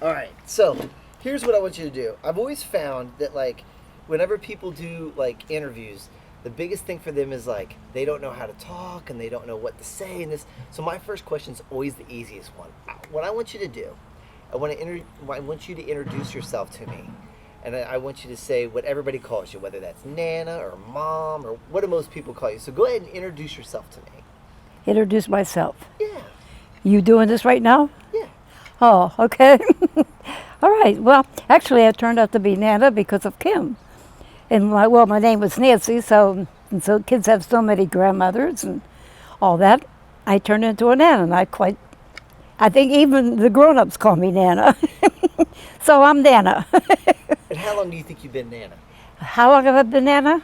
All right. So here's what I want you to do. I've always found that like whenever people do like interviews, the biggest thing for them is like they don't know how to talk and they don't know what to say and this. So my first question is always the easiest one. What I want you to do, I want you to introduce yourself to me. And I want you to say what everybody calls you, whether that's Nana or Mom or what do most people call you. So go ahead and introduce yourself to me. Introduce myself. Yeah. You doing this right now? Yeah. Oh, okay. All right. Well, actually, I turned out to be Nana because of Kim. And my name was Nancy, so kids have so many grandmothers and all that. I turned into a Nana, and I think even the grown-ups call me Nana. So I'm Nana. And how long do you think you've been Nana? How long have I been Nana?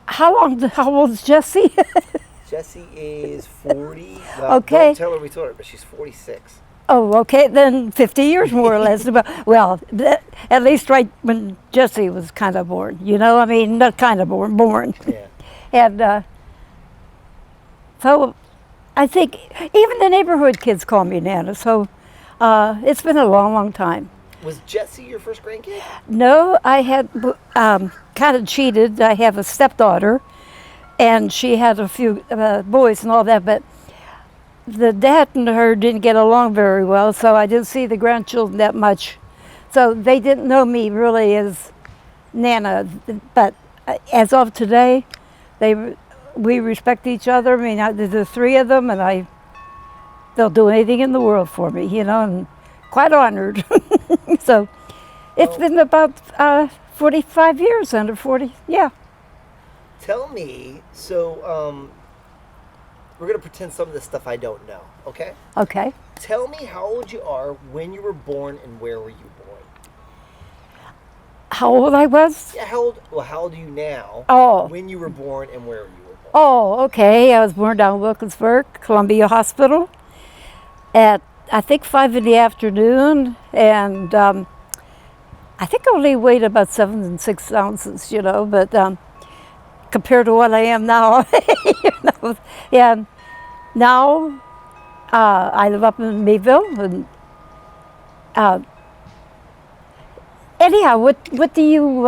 How old is Jessie? Jessie is 40. Well, Okay. Don't tell her we told her, but she's 46. Oh, okay, then 50 years more or less. Well, at least right when Jessie was kind of born, I mean, not kind of born. Yeah. And so I think even the neighborhood kids call me Nana, so it's been a long, long time. Was Jessie your first grandkid? No, I had kind of cheated. I have a stepdaughter, and she had a few boys and all that, but the dad and her didn't get along very well, so I didn't see the grandchildren that much. So they didn't know me really as Nana, but as of today, we respect each other. I mean, there's the three of them, and they'll do anything in the world for me, and quite honored. So it's been about 45 years, under 40, yeah. Tell me, so we're going to pretend some of this stuff I don't know, okay? Okay. Tell me how old you are, when you were born, and where were you born? How old I was? Yeah, how old are you now? Oh. When you were born and where you were born? Oh, okay. I was born down in Wilkinsburg, Columbia Hospital, at I think 5 in the afternoon, and I think I only weighed about 7 6 ounces, but compared to what I am now, Yeah. Now I live up in Mayville, and anyhow, what do you?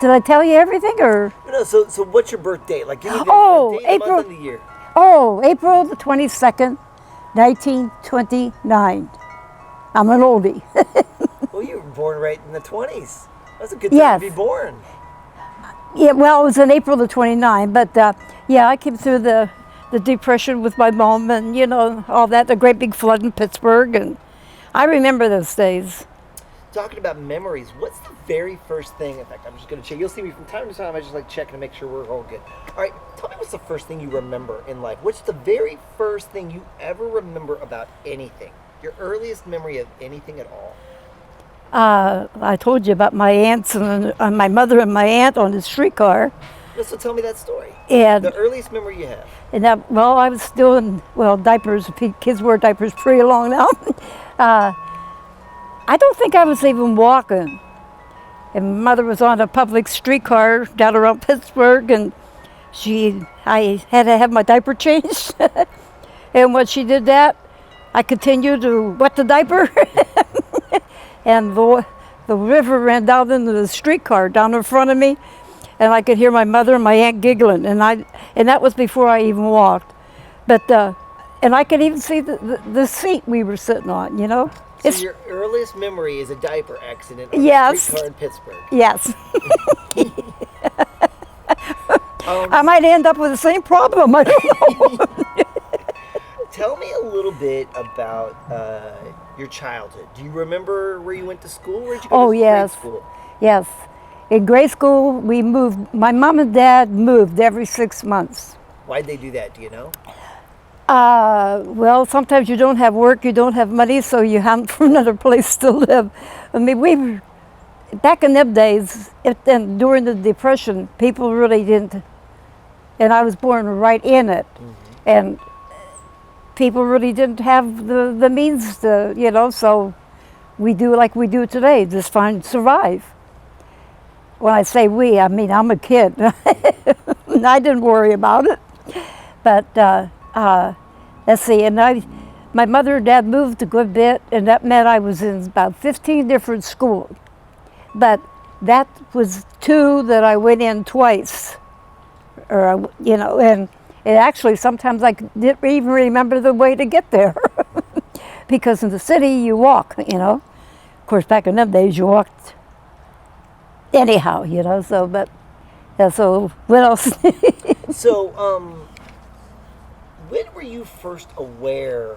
Did I tell you everything, or? No, so what's your birth date? Like, give me the date, the April. month, and the year. Oh, April the 22nd, 1929. I'm an oldie. Well, you were born right in the 20s. That's a good time Yes. to be born. Yeah, well, it was in April the 29th, but yeah, I came through the Depression with my mom and, all that, the great big flood in Pittsburgh, and I remember those days. Talking about memories, what's the very first thing? In fact, I'm just going to check. You'll see me from time to time. I just like checking to make sure we're all good. All right, tell me what's the first thing you remember in life? What's the very first thing you ever remember about anything? Your earliest memory of anything at all? I told you about my aunts and my mother and my aunt on the streetcar. So tell me that story. And The earliest memory you have. I was still in, diapers. Kids wear diapers pretty long now. I don't think I was even walking. And mother was on a public streetcar down around Pittsburgh, and I had to have my diaper changed. And when she did that, I continued to wet the diaper. And the river ran down into the streetcar down in front of me, and I could hear my mother and my aunt giggling, and that was before I even walked. But and I could even see the seat we were sitting on, So your earliest memory is a diaper accident on a Yes. streetcar in Pittsburgh. Yes. I might end up with the same problem. I don't know. Tell me a little bit about your childhood. Do you remember where you went to school? Where did you go to yes. grade school? Yes. In grade school, we moved. My mom and dad moved every 6 months. Why'd they do that? Do you know? Well, sometimes you don't have work, you don't have money, so you hunt for another place to live. I mean, back in them days, and during the Depression, people really didn't, and I was born right in it, and people really didn't have the means to, so we do like we do today, just survive. When I say we, I mean I'm a kid. I didn't worry about it. But let's see, and my mother and dad moved a good bit, and that meant I was in about 15 different schools. But that was 2 that I went in twice, or and actually sometimes I didn't even remember the way to get there, because in the city you walk. Of course, back in them days you walked anyhow. So but yeah. So what else? So, when were you first aware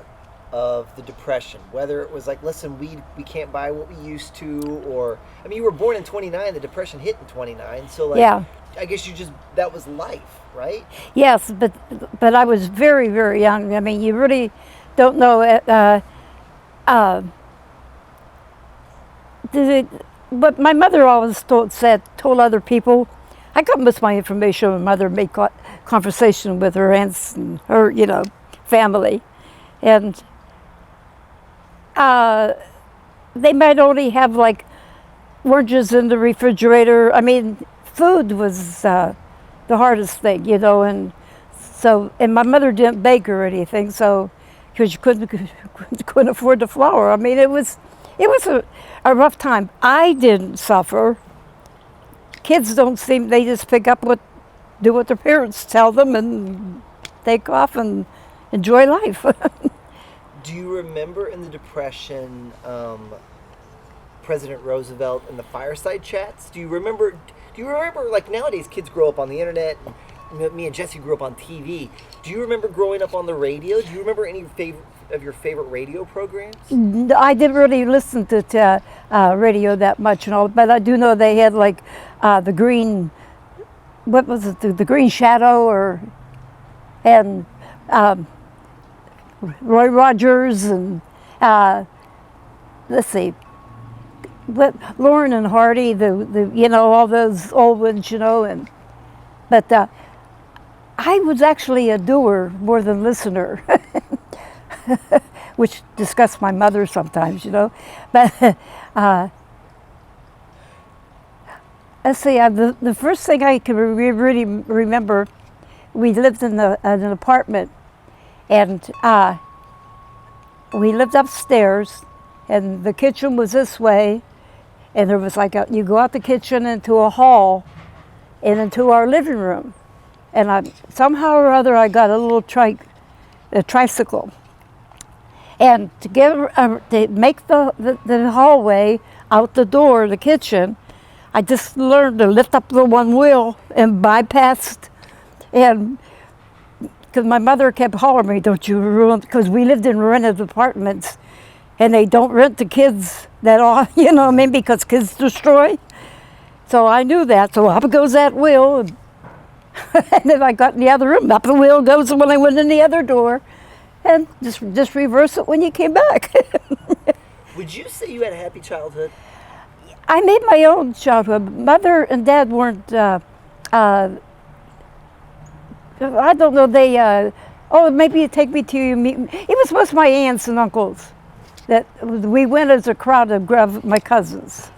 of the Depression? Whether it was like, listen, we can't buy what we used to, or I mean, you were born in '29. The Depression hit in '29. So, like, Yeah. I guess that was life, right? Yes, but I was very, very young. I mean, you really don't know it. But my mother always told other people. I got most of my information when my mother made conversation with her aunts and her, family, and they might only have like oranges in the refrigerator. I mean, food was the hardest thing, and my mother didn't bake or anything, so because you couldn't afford the flour. I mean, it was a rough time. I didn't suffer. Kids they just pick up do what their parents tell them and take off and enjoy life. Do you remember in the Depression, President Roosevelt and the fireside chats? Do you remember, like nowadays kids grow up on the internet, and me and Jesse grew up on TV. Do you remember growing up on the radio? Do you remember any of your favorite radio programs? I didn't really listen to radio that much and all, but I do know they had like the Green, what was it, the Green Shadow, and Roy Rogers, and let's see, Lauren and Hardy, all those old ones, but I was actually a doer more than listener. Which disgusts my mother sometimes, But let's see, the first thing I can really remember, we lived in an apartment, and we lived upstairs, and the kitchen was this way, and there was like you go out the kitchen into a hall and into our living room, and somehow or other I got a little tricycle. And to make the hallway out the door, the kitchen, I just learned to lift up the one wheel and bypassed. And because my mother kept hollering me, "Don't you ruin," because we lived in rented apartments, and they don't rent to kids that all, because kids destroy. So I knew that. So up goes that wheel, and then I got in the other room. Up the wheel goes when I went in the other door. And just reverse it when you came back. Would you say you had a happy childhood? I made my own childhood. Mother and Dad weren't. I don't know. They. Maybe you take me to your meet. It was most of my aunts and uncles that we went as a crowd to grab my cousins,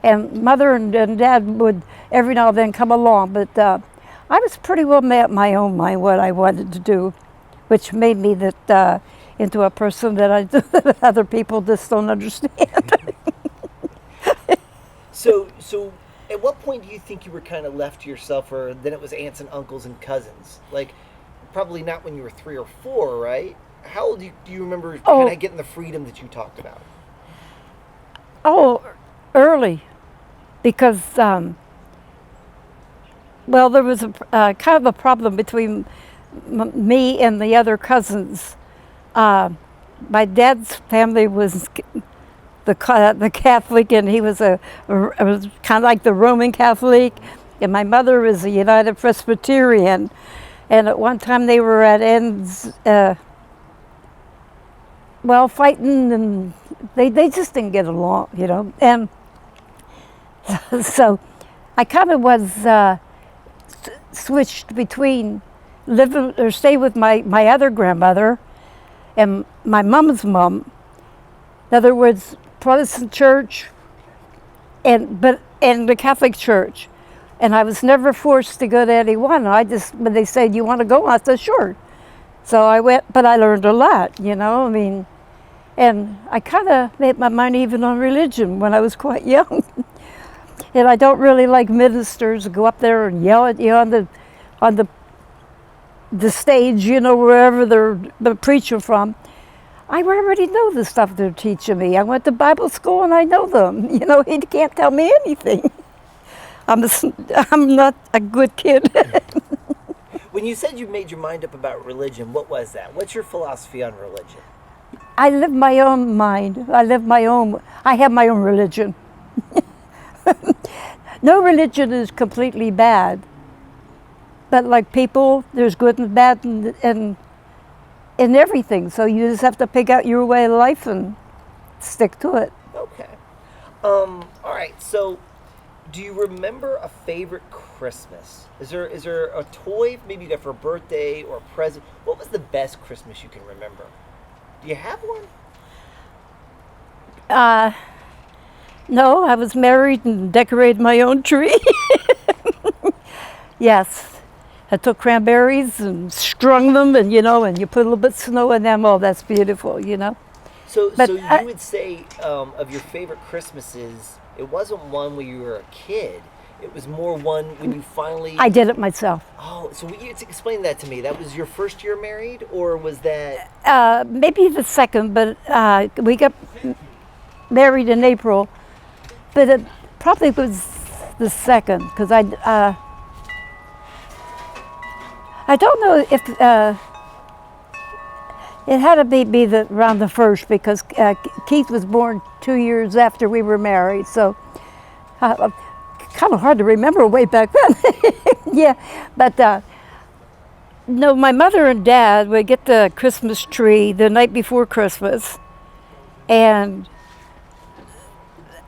and Mother and Dad would every now and then come along. But I was pretty well made up my own mind what I wanted to do, which made me into a person that other people just don't understand. So at what point do you think you were kind of left to yourself, or then it was aunts and uncles and cousins? Like, probably not when you were 3 or 4, right? How old do you remember kind of getting the freedom that you talked about? Oh, early, because there was a kind of a problem between me and the other cousins. My dad's family was the Catholic, and he was was kind of like the Roman Catholic, and my mother was a United Presbyterian. And at one time they were at ends, fighting, and they just didn't get along, And so I kind of was switched between stay with my other grandmother and my mom's mom. In other words, Protestant church and the Catholic church. And I was never forced to go to any one. When they said, "You want to go?" I said, "Sure." So I went, but I learned a lot, you know. I mean, and I kind of made my mind even on religion when I was quite young. And I don't really like ministers to go up there and yell at you on the stage, you know, wherever they're preaching from. I already know the stuff they're teaching me. I went to Bible school and I know them. You know, he can't tell me anything. I'm not a good kid. When you said you made your mind up about religion, what was that? What's your philosophy on religion? I live my own mind. I have my own religion. No religion is completely bad. But like people, there's good and bad in everything. So you just have to pick out your way of life and stick to it. Okay. All right. So, do you remember a favorite Christmas? Is there a toy maybe you got for a birthday or a present? What was the best Christmas you can remember? Do you have one? No, I was married and decorated my own tree. Yes. I took cranberries and strung them, and you know, and you put a little bit of snow in them. Oh, that's beautiful, you know. So you would say of your favorite Christmases, it wasn't one when you were a kid. It was more one when you finally. I did it myself. Oh, so will you explain that to me? That was your first year married, or was that? Maybe the second, but we got married in April. But it probably was the second, because I don't know if it had to be around the first, because Keith was born 2 years after we were married, so kind of hard to remember way back then. Yeah, but no, my mother and dad would get the Christmas tree the night before Christmas, and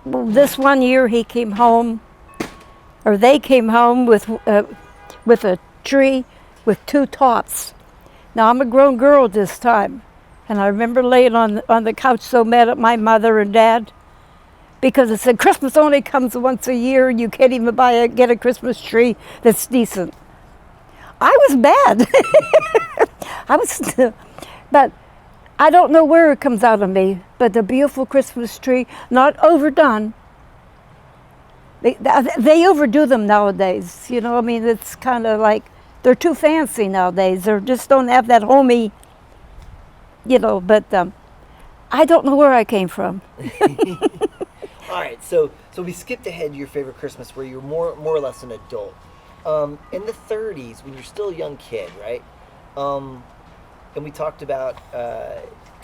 this one year he came home, or they came home with a tree with two tops. Now I'm a grown girl this time, and I remember laying on the couch so mad at my mother and dad, because it said Christmas only comes once a year, and you can't even get a Christmas tree that's decent. I was bad. But I don't know where it comes out of me, but the beautiful Christmas tree, not overdone. They overdo them nowadays. You know, I mean, it's kind of like they're too fancy nowadays. They just don't have that homey, you know, but I don't know where I came from. All right, so we skipped ahead to your favorite Christmas where you're more or less an adult. In the 30s, when you're still a young kid, right? And we talked about,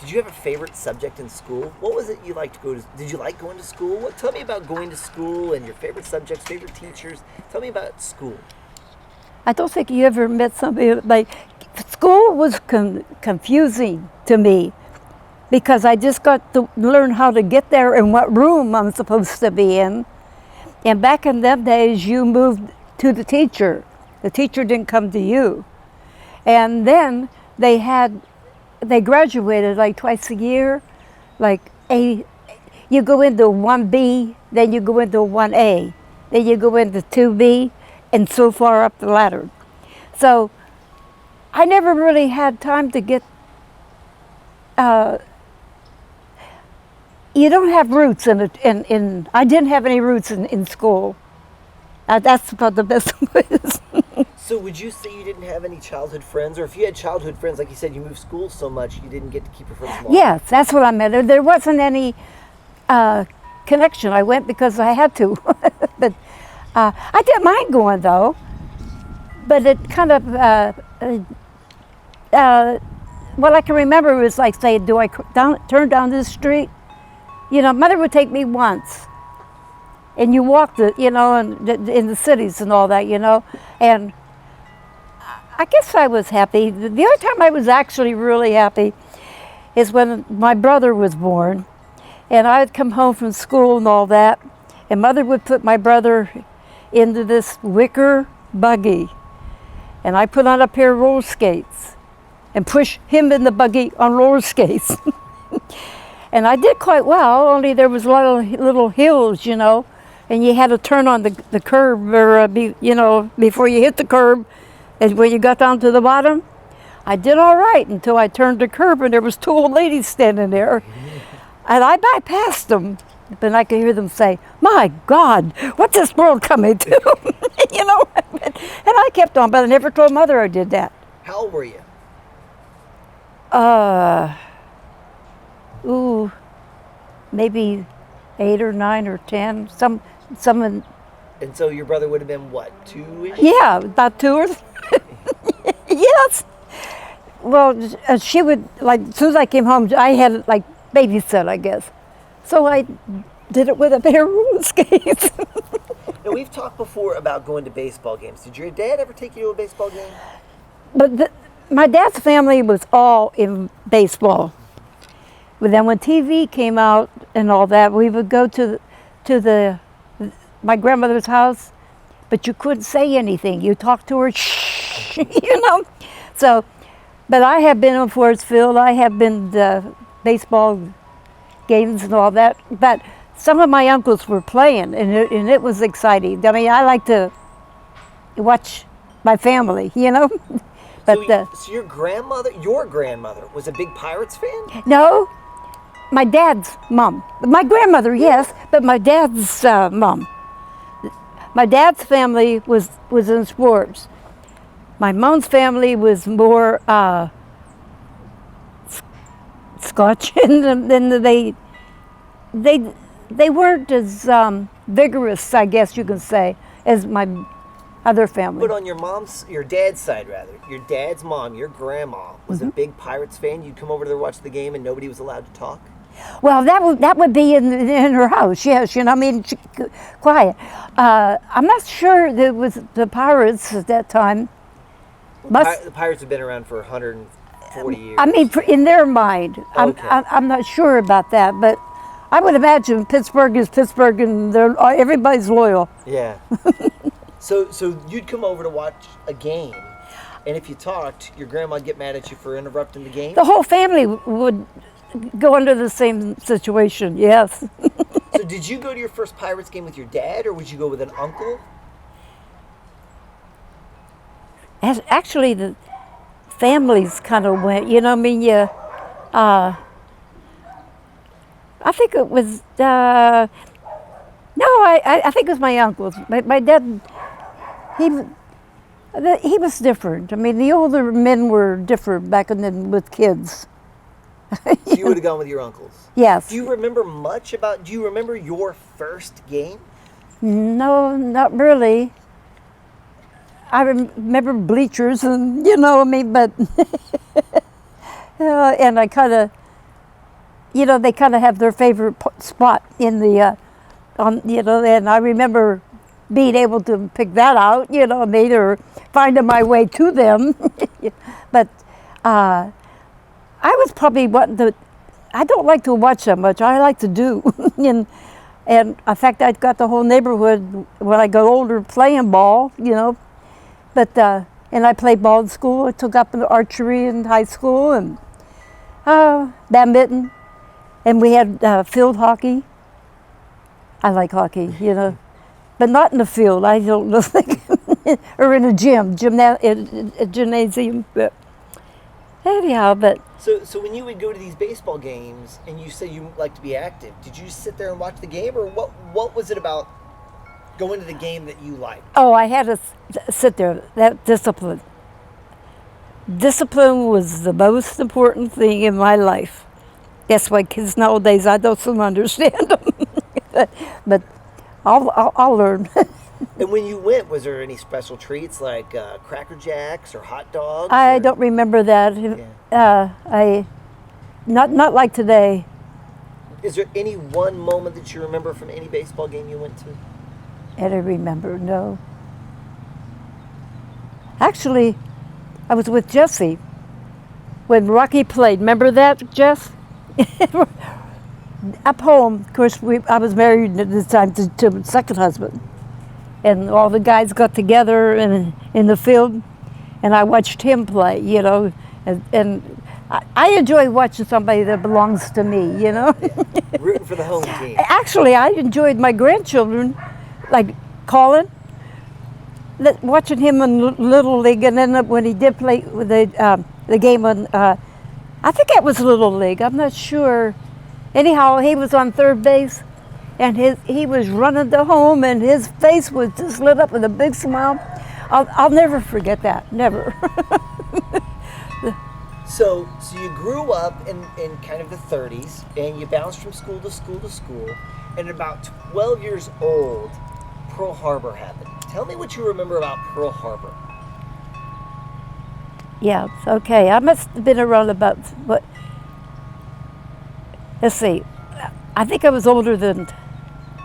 did you have a favorite subject in school? What was it you liked to go to? Did you like going to school? Tell me about going to school and your favorite subjects, favorite teachers. Tell me about school. I don't think you ever met somebody like school was confusing to me, because I just got to learn how to get there and what room I'm supposed to be in. And back in them days, you moved to the teacher. The teacher didn't come to you. And then they graduated like twice a year. Like you go into 1B, then you go into 1A, then you go into 2B, and so far up the ladder. So I never really had time to get, you don't have roots in I didn't have any roots in school. That's about the best way to say. So would you say you didn't have any childhood friends? Or if you had childhood friends, like you said, you moved schools so much, you didn't get to keep your friends long? Yes, that's what I meant. There wasn't any connection. I went because I had to. But I didn't mind going, though. But it kind of, what I can remember was like, say, do I turn down this street? You know, Mother would take me once. And you walked it, you know, in the cities and all that, you know. And I guess I was happy. The only time I was actually really happy is when my brother was born. And I would come home from school and all that. And Mother would put my brother into this wicker buggy. And I put on a pair of roller skates and push him in the buggy on roller skates. And I did quite well, only there was a lot of little hills, you know. And you had to turn on the curb, or you know, before you hit the curb. And when you got down to the bottom, I did all right until I turned the curve and there was two old ladies standing there. And I bypassed them. But I could hear them say, "My God, what's this world coming to?" You know? And I kept on, but I never told Mother I did that. How old were you? Maybe 8 or 9 or 10. Some, And so your brother would have been what, 2-ish? yeah, about 2 or yes. Well, she would, like, as soon as I came home, I had, like, babysit, I guess. So I did it with a pair of roller skates. Now, we've talked before about going to baseball games. Did your dad ever take you to a baseball game? But my dad's family was all in baseball. But then when TV came out and all that, we would go to my grandmother's house, but you couldn't say anything. You talked to her, shh, you know. So, but I have been in Forestville. I have been to baseball games and all that. But some of my uncles were playing, and it was exciting. I mean, I like to watch my family, you know. But so your grandmother was a big Pirates fan? no, my dad's mom. My grandmother, yes, but my dad's mom. My dad's family was in sports. My mom's family was more Scotch, and then they weren't as vigorous, I guess you can say, as my other family. But on your dad's side rather, your dad's mom, your grandma was a big Pirates fan. You'd come over there to watch the game and nobody was allowed to talk? Well, that would be in her house, yes. You know, I mean, quiet. I'm not sure that it was the Pirates at that time. The Pirates have been around for 140 years. I mean, in their mind. Okay. I'm not sure about that, but I would imagine Pittsburgh is Pittsburgh, and everybody's loyal. Yeah. So you'd come over to watch a game, and if you talked, your grandma'd get mad at you for interrupting the game? The whole family would go under the same situation, yes. So did you go to your first Pirates game with your dad, or would you go with an uncle? Actually, the families kind of went, you know, I mean, I think it was, I think it was my uncles. My dad, he was different. I mean, the older men were different back then with kids. So you would have gone with your uncles? Yes. Do you remember your first game? No, not really. I remember bleachers and, you know, I mean, but, and I kind of, you know, they kind of have their favorite spot in the, you know, and I remember being able to pick that out, you know, or finding my way to them. But I was probably I don't like to watch that much. I like to do. and in fact, I got the whole neighborhood when I got older playing ball, you know. But, and I played ball in school. I took up archery in high school and badminton. And we had field hockey. I like hockey, you know, but not in the field. I don't know, or in a gymnasium. But anyhow, but so when you would go to these baseball games and you say you like to be active, did you sit there and watch the game, or what was it about going to the game that you liked? Oh, I had to sit there. That discipline. Discipline was the most important thing in my life. That's why kids nowadays, I don't understand them. But I'll learn. And when you went, was there any special treats like Cracker Jacks or hot dogs? I don't remember that. Yeah. Not like today. Is there any one moment that you remember from any baseball game you went to? I don't remember, no. Actually, I was with Jesse when Rocky played. Remember that, Jess? Up home, of course, I was married at this time to my second husband. And all the guys got together in the field, and I watched him play, you know. And I enjoy watching somebody that belongs to me, you know. Rooting for the home team. Actually, I enjoyed my grandchildren, like Colin, watching him in Little League, and then when he did play with the game on, I think it was Little League. I'm not sure. Anyhow, he was on third base, and he was running to home, and his face was just lit up with a big smile. I'll never forget that. Never. So you grew up in kind of the 30s, and you bounced from school to school to school, and at about 12 years old, Pearl Harbor happened. Tell me what you remember about Pearl Harbor. Yeah. Okay. I must have been around about what? Let's see. I think I was older than.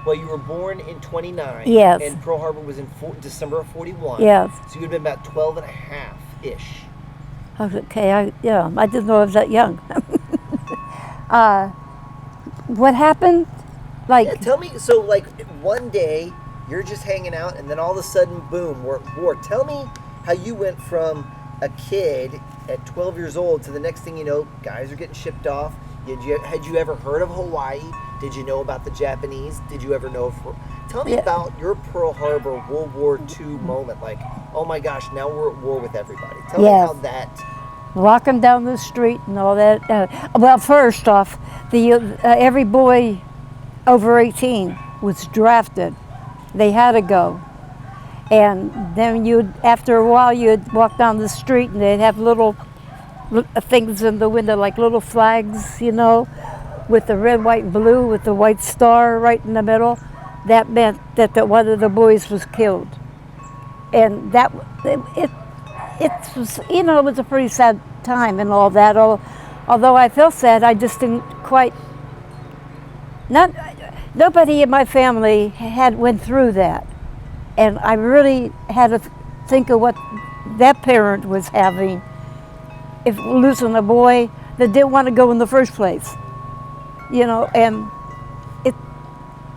Well, you were born in 29. Yes. And Pearl Harbor was in December of 41. Yes. So you'd been about 12 and a half-ish. Okay. I didn't know I was that young. What happened? Like. Yeah, tell me, so like one day you're just hanging out and then all of a sudden, boom, we're at war. Tell me how you went from a kid at 12 years old to the next thing you know, guys are getting shipped off. Had you ever heard of Hawaii? Did you know about the Japanese? Did you ever know? Tell me about your Pearl Harbor World War II moment. Like, oh my gosh, now we're at war with everybody. Tell me how that. Walking down the street and all that. Well, first off, every boy over 18 was drafted. They had to go. And then after a while, you'd walk down the street and they'd have little things in the window, like little flags, with the red, white, and blue, with the white star right in the middle. That meant that one of the boys was killed. And it was, it was a pretty sad time and all that. Although I felt sad, I just didn't quite. Nobody in my family went through that, and I really had to think of what that parent was having. If losing a boy that didn't want to go in the first place, and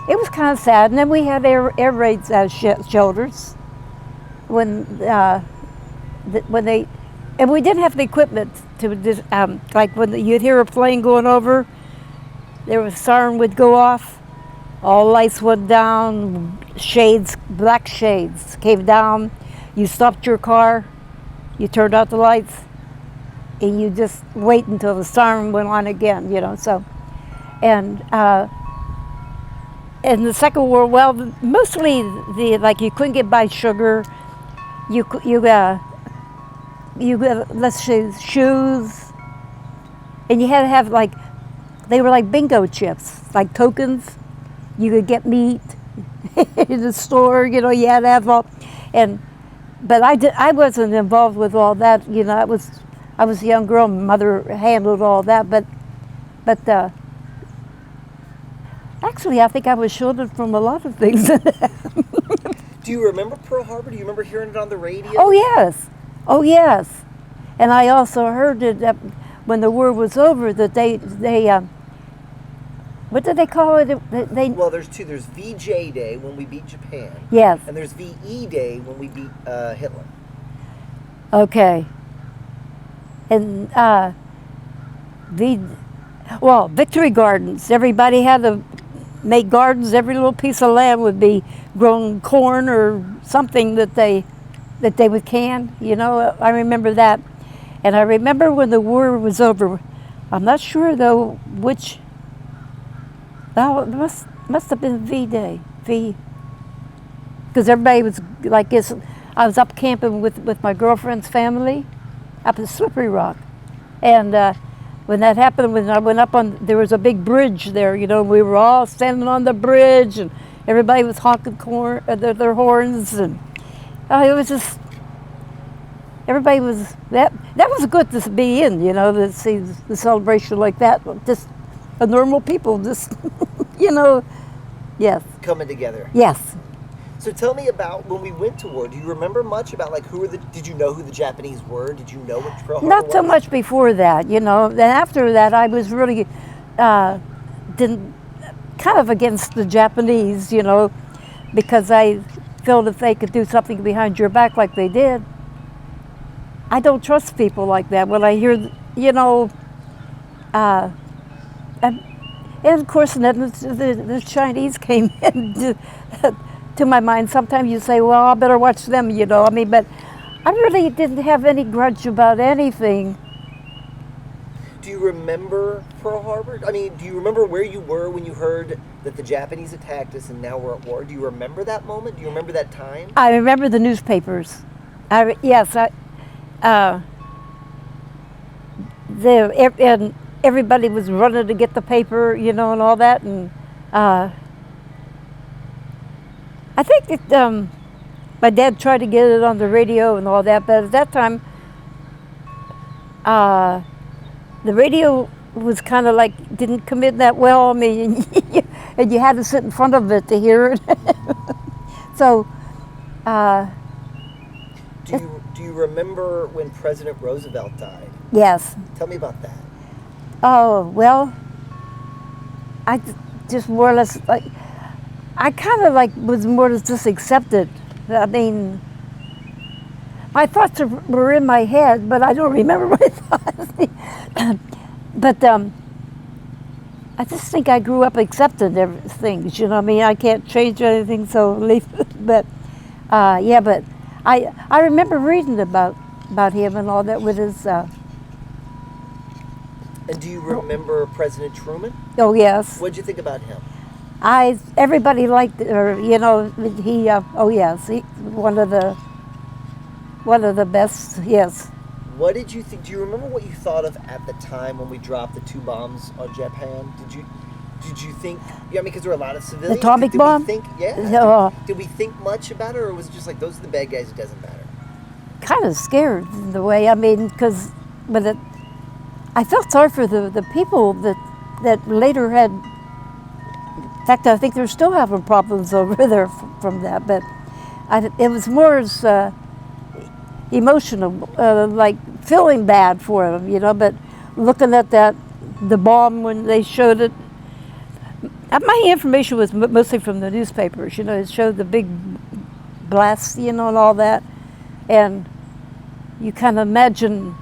it was kind of sad. And then we had air raids shelters when they, and we didn't have the equipment to like when you'd hear a plane going over, there was a siren would go off, all lights went down, black shades came down. You stopped your car, you turned out the lights, and you just wait until the siren went on again, So, and in the Second World War, mostly you couldn't get by sugar. You got, let's say, shoes, and you had to have they were like bingo chips, like tokens. You could get meat in the store, you had to have all, but I wasn't involved with all that, I was a young girl, mother handled all that, but actually I think I was shielded from a lot of things. Do you remember Pearl Harbor? Do you remember hearing it on the radio? Oh yes. And I also heard that when the war was over, that they what did they call it? Well, there's two. There's VJ Day when we beat Japan. Yes. And there's VE Day when we beat Hitler. Okay. And Victory Gardens. Everybody had to make gardens. Every little piece of land would be grown corn or something that they would can. I remember that. And I remember when the war was over. I'm not sure though which. Oh, it must have been V-Day. Because everybody was like this. I was up camping with my girlfriend's family up at Slippery Rock. And when that happened, when I went up there was a big bridge there, we were all standing on the bridge and everybody was honking their horns. And it was just, everybody was, that was good to be in, to see the celebration like that. Just a normal people, just, yes. Coming together. Yes. So tell me about when we went to war. Do you remember much about did you know who the Japanese were? Did you know what Pearl Harbor was? Not so much before that, Then after that, I was really kind of against the Japanese, because I felt if they could do something behind your back like they did. I don't trust people like that. When I hear, and of course, then the Chinese came in. to my mind. Sometimes you say, well, I better watch them, you know. I mean, but I really didn't have any grudge about anything. Do you remember Pearl Harbor? I mean, do you remember where you were when you heard that the Japanese attacked us and now we're at war? Do you remember that moment? Do you remember that time? I remember the newspapers. And everybody was running to get the paper, you know, and all that. And I think that my dad tried to get it on the radio and all that, but at that time, the radio was kind of like didn't come in that well. I mean, and you had to sit in front of it to hear it. So, do you remember when President Roosevelt died? yes. Tell me about that. Oh, well, I just more or less, like, I kind of like was more or less just accepted. I mean, my thoughts were in my head, but I don't remember my thoughts. But I just think I grew up accepting everything. You know what I mean? I can't change anything, so leave it. But yeah, but I remember reading about him and all that with his. And do you remember President Truman? Oh yes. What'd you think about him? Everybody liked, or you know, he. Oh yes, he one of the best. Yes. What did you think? Do you remember what you thought of at the time when we dropped the 2 bombs on Japan? Did you think? Yeah, I mean, because there were a lot of civilians. The atomic bomb? Did we think? Did we think much about it, or was it just like those are the bad guys? It doesn't matter. Kind of scared in the way. I mean, because I felt sorry for the people that later had. In fact, I think they're still having problems over there from that. But it was more as emotional, like feeling bad for them, you know. But looking at the bomb when they showed it, my information was mostly from the newspapers. You know, it showed the big blasts, you know, and all that, and you kind of imagine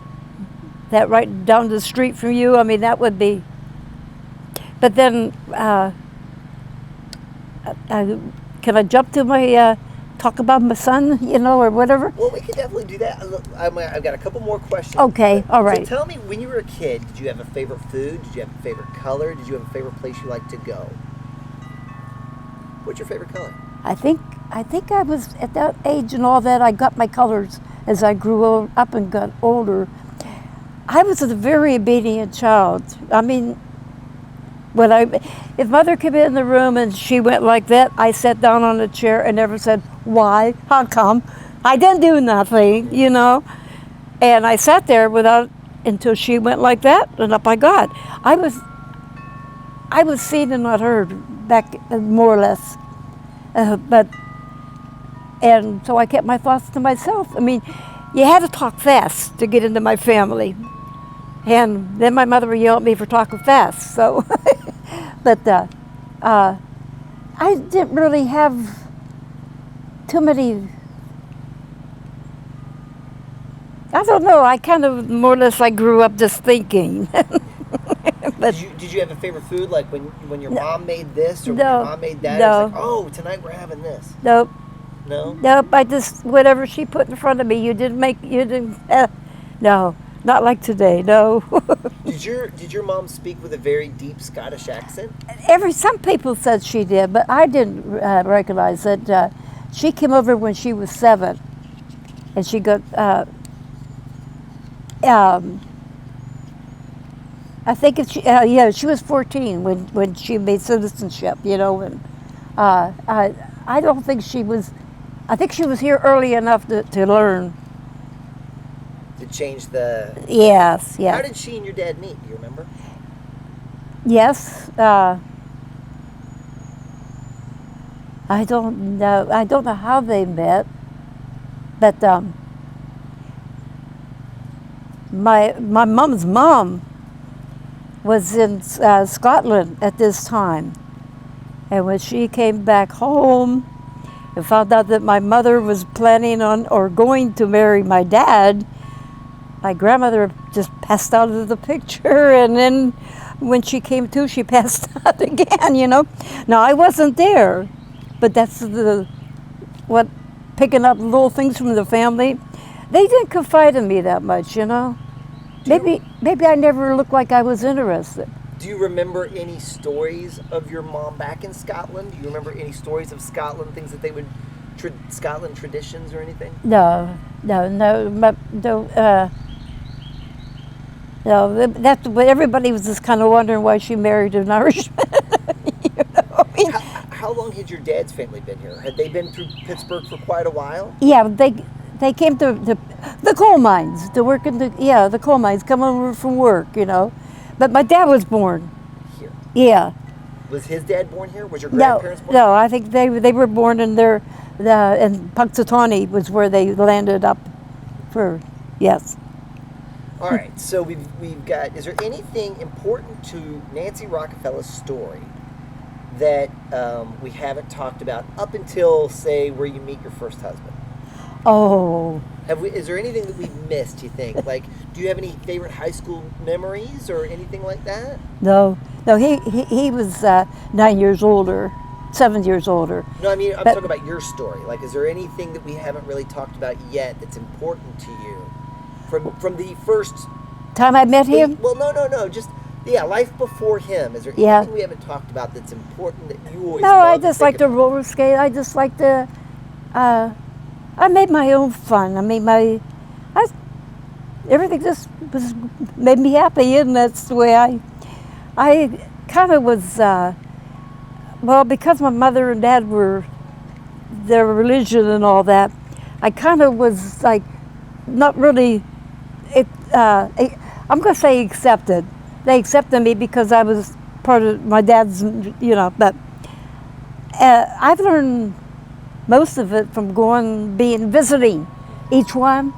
that right down the street from you. I mean, that would be. But then, can I jump to my talk about my son, you know, or whatever? Well, we could definitely do that. I've got a couple more questions. Okay, all right. So tell me, when you were a kid, did you have a favorite food? Did you have a favorite color? Did you have a favorite place you liked to go? What's your favorite color? I think I was at that age and all that. I got my colors as I grew up and got older. I was a very obedient child. I mean, if mother came in the room and she went like that, I sat down on a chair and never said, why, how come? I didn't do nothing, you know. And I sat there until she went like that, and up I got. I was seen and not heard back, more or less. And so I kept my thoughts to myself. I mean, you had to talk fast to get into my family. And then my mother would yell at me for talking fast. So, but I didn't really have too many. I don't know. I kind of more or less I grew up just thinking. But did you have a favorite food, like when your mom made this or when No, your mom made that? no. It was like, oh, tonight we're having this. nope, No. nope. I just whatever she put in front of me. You didn't. No, not like today. No. Did your mom speak with a very deep Scottish accent? Some people said she did, but I didn't recognize that. She came over when she was 7, and she got. I think she was 14 when she made citizenship. You know, and I don't think she was. I think she was here early enough to learn. To change the. Yes. How did she and your dad meet? Do you remember? Yes. I don't know. I don't know how they met, but my mom's mom was in Scotland at this time, and when she came back home and found out that my mother was planning on or going to marry my dad, my grandmother just passed out of the picture, and then when she came to, she passed out again, you know. Now, I wasn't there, but that's the what picking up little things from the family. They didn't confide in me that much, you know. Maybe I never looked like I was interested. Do you remember any stories of your mom back in Scotland? Do you remember any stories of Scotland, things that they would, Scotland traditions or anything? No, no, no, no. That's what everybody was just kind of wondering why she married an Irishman. You know, I mean, How long had your dad's family been here? Had they been through Pittsburgh for quite a while? yeah, they came to the coal mines to work in the coal mines, come over from work, you know. But my dad was born Here. Yeah. Was his dad born here? Was your No, grandparents born no. I think they were born in in Punxsutawney was where they landed up for, yes. All right, so we've got. Is there anything important to Nancy Rockefeller's story that we haven't talked about up until, say, where you meet your first husband? Oh, Is there anything that we've missed? You think? Like, do you have any favorite high school memories or anything like that? no. He was 9 years older, 7 years older. No, I mean I'm But- talking about your story. Like, is there anything that we haven't really talked about yet that's important to you from the first? Time I met him? Well, no. Just life before him. Is there Yeah. anything we haven't talked about that's important that you always? No, I love just think like to about? roller skate. I just like to. I made my own fun. I mean, everything just made me happy, and that's the way I kind of was. Well, because my mother and dad were their religion and all that, I kind of was like not really. I'm going to say accepted. They accepted me because I was part of my dad's, you know. But I've learned most of it from visiting each one.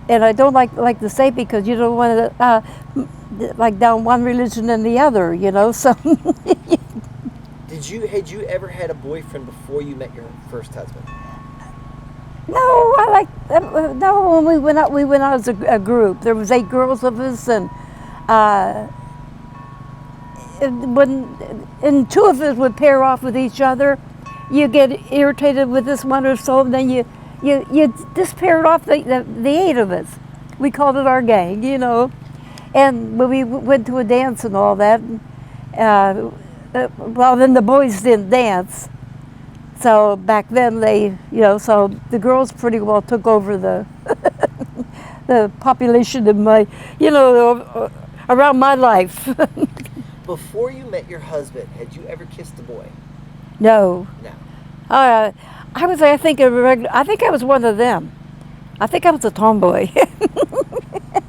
And I don't like to say because you don't want to like down one religion than the other, you know. So Had you ever had a boyfriend before you met your first husband? no. When we went out as a group. There was 8 girls of us, and when 2 of us would pair off with each other, you get irritated with this one or so, and then you just paired off the 8 of us. We called it our gang, you know. And when we went to a dance and all that, well, then the boys didn't dance. So back then so the girls pretty well took over the the population of my, around my life. Before you met your husband, had you ever kissed a boy? No. No. I think I was one of them. I think I was a tomboy.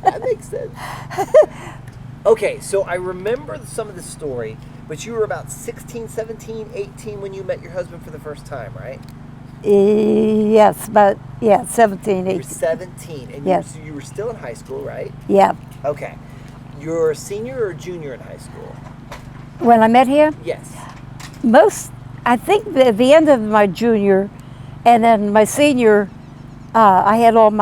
That makes sense. Okay, so I remember some of the story, but you were about 16, 17, 18 when you met your husband for the first time, right? Yes, but 17, You were 18. 17, and Yes. you were still in high school, right? Yeah. Okay. You're a senior or a junior in high school? When I met him, Yes. I think at the end of my junior, and then my senior, I had all my